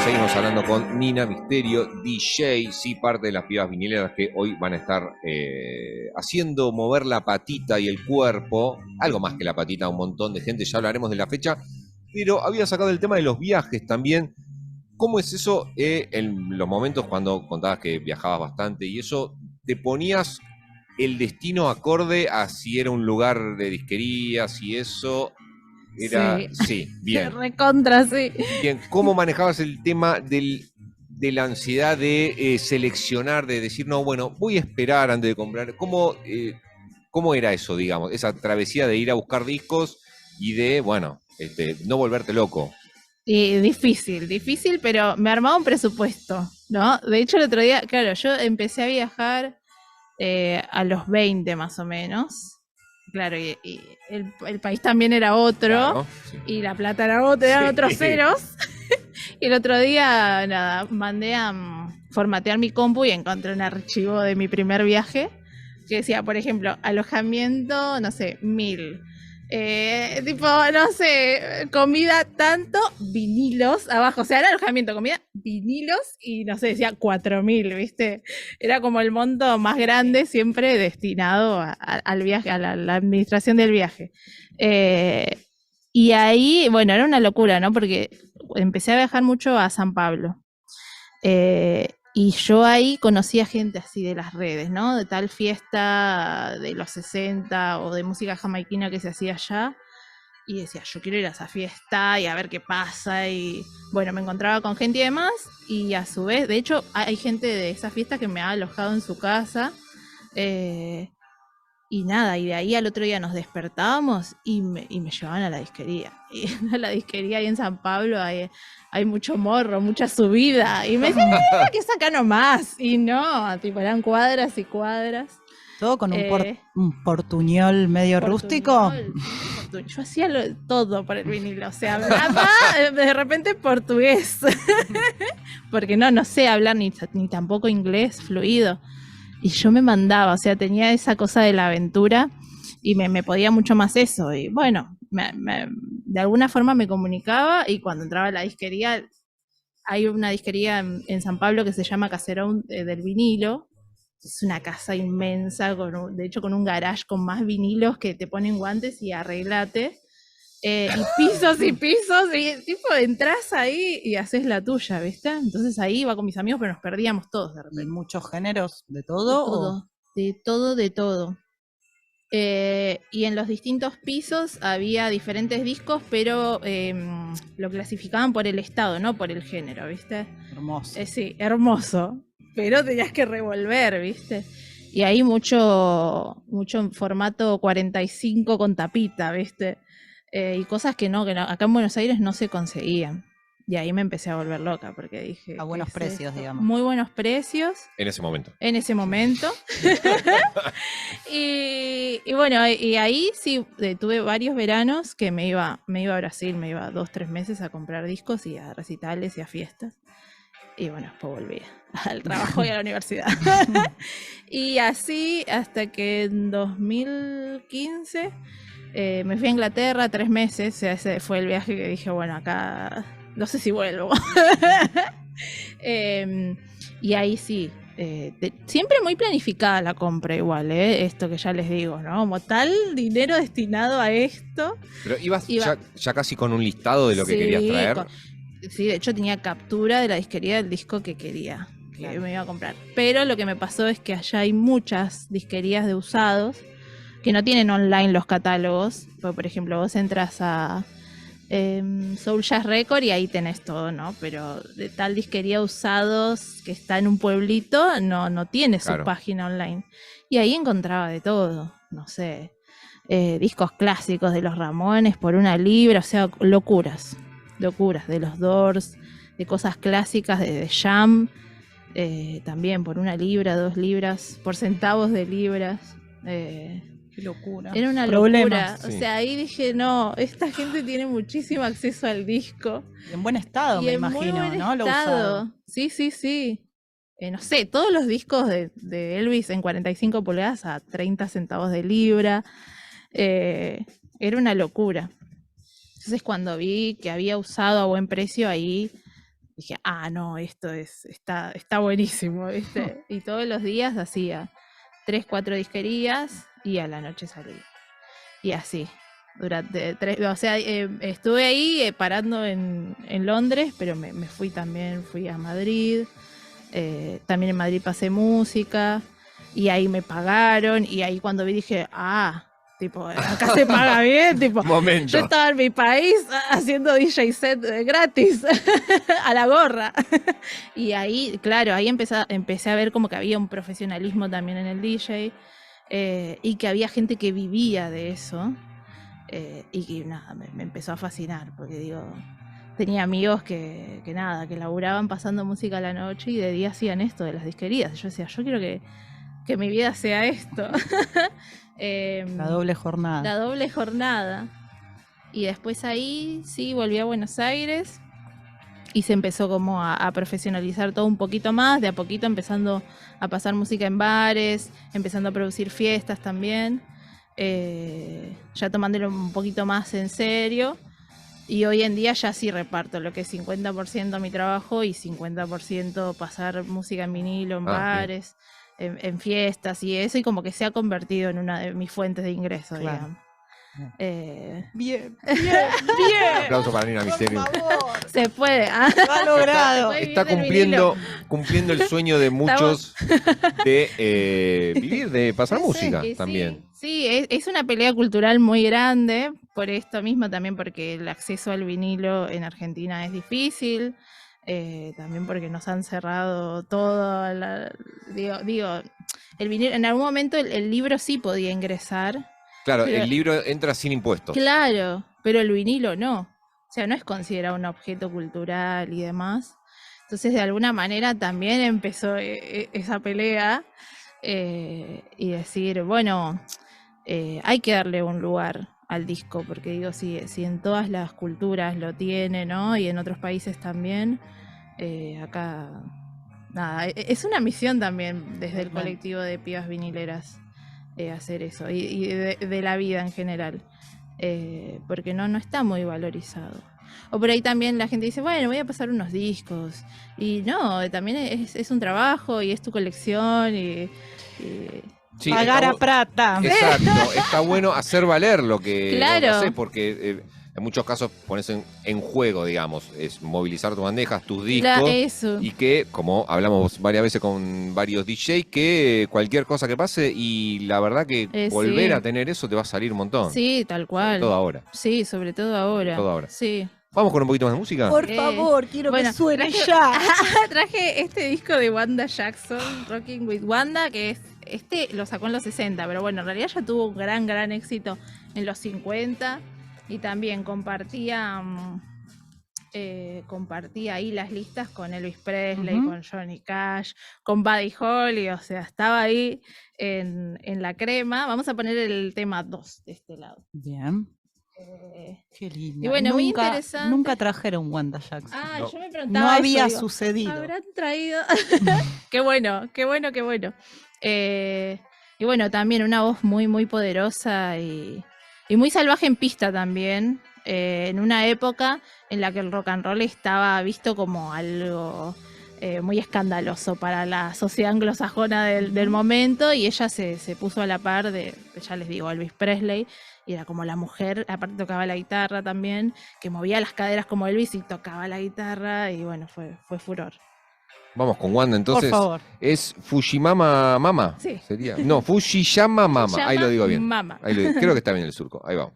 Seguimos hablando con Nina Misterio, DJ, sí, parte de las pibas vinileras que hoy van a estar haciendo mover la patita y el cuerpo, algo más que la patita a un montón de gente, ya hablaremos de la fecha, pero había sacado el tema de los viajes también. ¿Cómo es eso en los momentos cuando contabas que viajabas bastante y eso, te ponías el destino acorde a si era un lugar de disquería, si eso era... Sí, Sí, bien. recontra, sí. Bien, ¿cómo manejabas el tema de la ansiedad de seleccionar, de decir, no, bueno, voy a esperar antes de comprar? ¿Cómo era eso, digamos? Esa travesía de ir a buscar discos y de, bueno, no volverte loco. Y difícil, pero me armaba un presupuesto, ¿no? De hecho, el otro día, claro, yo empecé a viajar a los 20 más o menos. Claro, y el país también era otro, Claro, sí. y la plata era otra, eran otros Sí. ceros. Y el otro día, nada, mandé a formatear mi compu y encontré un archivo de mi primer viaje que decía, por ejemplo, alojamiento, no sé, 1000. Tipo, no sé, comida tanto, vinilos abajo. O sea, era alojamiento, comida, vinilos y no sé, decía 4000, ¿viste? Era como el monto más grande siempre destinado al viaje, a la administración del viaje. Y ahí, bueno, era una locura, ¿no? Porque empecé a viajar mucho a San Pablo. Y yo ahí conocía gente así de las redes, ¿no? De tal fiesta de los 60 o de música jamaiquina que se hacía allá. Y decía, yo quiero ir a esa fiesta y a ver qué pasa. Y bueno, me encontraba con gente y demás. Y a su vez, de hecho, hay gente de esa fiesta que me ha alojado en su casa. Eh, y nada, y de ahí al otro día nos despertábamos y me llevaban a la disquería. Y a la disquería ahí en San Pablo hay mucho morro, mucha subida. Y me decían, que es acá nomás. Y no, tipo, eran cuadras y cuadras. Todo con Eh, un portuñol medio rústico. Sí, yo hacía todo por el vinilo. O sea, hablaba de repente portugués. Porque no sé hablar ni tampoco inglés fluido. Y yo me mandaba, o sea, tenía esa cosa de la aventura y me podía mucho más eso. Y bueno, de alguna forma me comunicaba y cuando entraba a la disquería, hay una disquería en San Pablo que se llama Caserón del Vinilo. Es una casa inmensa, de hecho con un garage con más vinilos que te ponen guantes y arreglate. Y pisos, y tipo entras ahí y haces la tuya, ¿viste? Entonces ahí iba con mis amigos, pero nos perdíamos todos de ¿Y repente. muchos géneros de De todo? todo, de todo, de todo. Y en los distintos pisos había diferentes discos, pero lo clasificaban por el estado, no por el género, ¿viste? Hermoso. Sí, hermoso, pero tenías que revolver, ¿viste? Y ahí mucho en formato 45 con tapita, ¿viste? Y cosas que no, acá en Buenos Aires no se conseguían. Y ahí me empecé a volver loca porque dije, A buenos ¿qué es precios, esto? digamos. Muy buenos precios En ese momento. en ese momento. Y bueno, y ahí sí tuve varios veranos que me iba a Brasil, me iba 2, 3 meses a comprar discos y a recitales y a fiestas. Y bueno, después volví al trabajo y a la universidad. Y así hasta que en 2015 me fui a Inglaterra 3 meses. O sea, ese fue el viaje que dije, bueno, acá no sé si vuelvo. Y ahí sí, siempre muy planificada la compra igual, esto que ya les digo, ¿no? Como tal dinero destinado a esto. Pero ibas Iba, ya casi con un listado de lo que querías sí, traer. sí, de hecho tenía captura de la disquería del disco que quería, que Claro. me iba a comprar. Pero lo que me pasó es que allá hay muchas disquerías de usados que no tienen online los catálogos. Por ejemplo, vos entras a Soul Jazz Record y ahí tenés todo, ¿no? Pero de tal disquería usados que está en un pueblito, no tiene su Claro. página online. Y ahí encontraba de todo, no sé, discos clásicos de los Ramones por 1 libra, o sea, locuras, de los Doors, de cosas clásicas de Jam, también por 1 libra, 2 libras, por centavos de libras. Qué locura. Era una Problemas. locura. Sí. O sea, ahí dije, no, esta gente tiene muchísimo acceso al disco. En buen estado, Y me en muy imagino, buen ¿no? Lo usado. estado. Sí. No sé, todos los discos de Elvis en 45 pulgadas a 30 centavos de libra. Era una locura. Entonces cuando vi que había usado a buen precio, ahí dije, no, está buenísimo, ¿viste? Y todos los días hacía 3, 4 disquerías y a la noche salía. Y así, durante 3, o sea, estuve ahí parando en Londres, pero me fui también, fui a Madrid, también en Madrid pasé música, y ahí me pagaron, y ahí cuando vi dije, tipo, acá se paga bien, tipo, Momento. yo estaba en mi país haciendo DJ set gratis, a la gorra. Y ahí, claro, ahí empecé a ver como que había un profesionalismo también en el DJ, y que había gente que vivía de eso, y que nada, me empezó a fascinar, porque digo, tenía amigos que laburaban pasando música a la noche y de día hacían esto de las disquerías. Yo decía, yo quiero que mi vida sea esto. La doble jornada. La doble jornada. Y después ahí sí volví a Buenos Aires y se empezó como a profesionalizar todo un poquito más, de a poquito empezando a pasar música en bares, empezando a producir fiestas también, ya tomándolo un poquito más en serio. Y hoy en día ya sí reparto lo que es 50% mi trabajo y 50% pasar música en vinilo, en bares, en fiestas y eso, y como que se ha convertido en una de mis fuentes de ingreso, digamos. Bien. Un aplauso para Nina Misterio. Se puede. Lo ha logrado. Está cumpliendo el sueño de muchos de vivir, de pasar música también. Sí, es una pelea cultural muy grande, por esto mismo también, porque el acceso al vinilo en Argentina es difícil, también porque nos han cerrado todo. Digo, el vinilo, en algún momento el libro sí podía ingresar. Claro, el libro entra sin impuestos. Claro, pero el vinilo no. O sea, no es considerado un objeto cultural y demás. Entonces, de alguna manera también empezó esa pelea y decir, bueno, hay que darle un lugar al disco, porque digo, si en todas las culturas lo tiene, ¿no? Y en otros países también, acá, nada, es una misión también desde el colectivo de pibas vinileras. Hacer eso y de la vida en general, porque no está muy valorizado. O por ahí también la gente dice, bueno, voy a pasar unos discos, y no, también es un trabajo y es tu colección Sí, pagar a plata. Exacto, está bueno hacer valer lo que claro. haces, porque en muchos casos pones en juego, digamos, es movilizar tus bandejas, tus discos, y que, como hablamos varias veces con varios DJs, que cualquier cosa que pase, y la verdad que volver a tener eso te va a salir un montón. Sí, tal cual. Sobre todo ahora. Sí, sobre todo ahora. Sí. ¿Vamos con un poquito más de música? Por favor, quiero que suene ya. Traje este disco de Wanda Jackson, Rocking with Wanda, que lo sacó en los 60, pero bueno, en realidad ya tuvo un gran éxito en los 50. Y también compartía ahí las listas con Elvis Presley, con Johnny Cash, con Buddy Holly, o sea, estaba ahí en la crema. Vamos a poner el tema 2 de este lado. Bien. Qué lindo. Y bueno, muy interesante. Nunca trajeron Wanda Jackson. Yo me preguntaba. No había eso, sucedido. ¿Habrán traído? Qué bueno. Y bueno, también una voz muy poderosa y muy salvaje en pista también, en una época en la que el rock and roll estaba visto como algo muy escandaloso para la sociedad anglosajona del momento, y ella se puso a la par de, ya les digo, Elvis Presley, y era como la mujer, aparte tocaba la guitarra también, que movía las caderas como Elvis y tocaba la guitarra, y bueno, fue furor. Vamos con Wanda, entonces. Por favor. ¿Es Fujimama Mama? Sí. ¿Sería? No, Fujiyama Mama. Ahí lo digo bien. Mama. Creo que está bien el surco. Ahí vamos.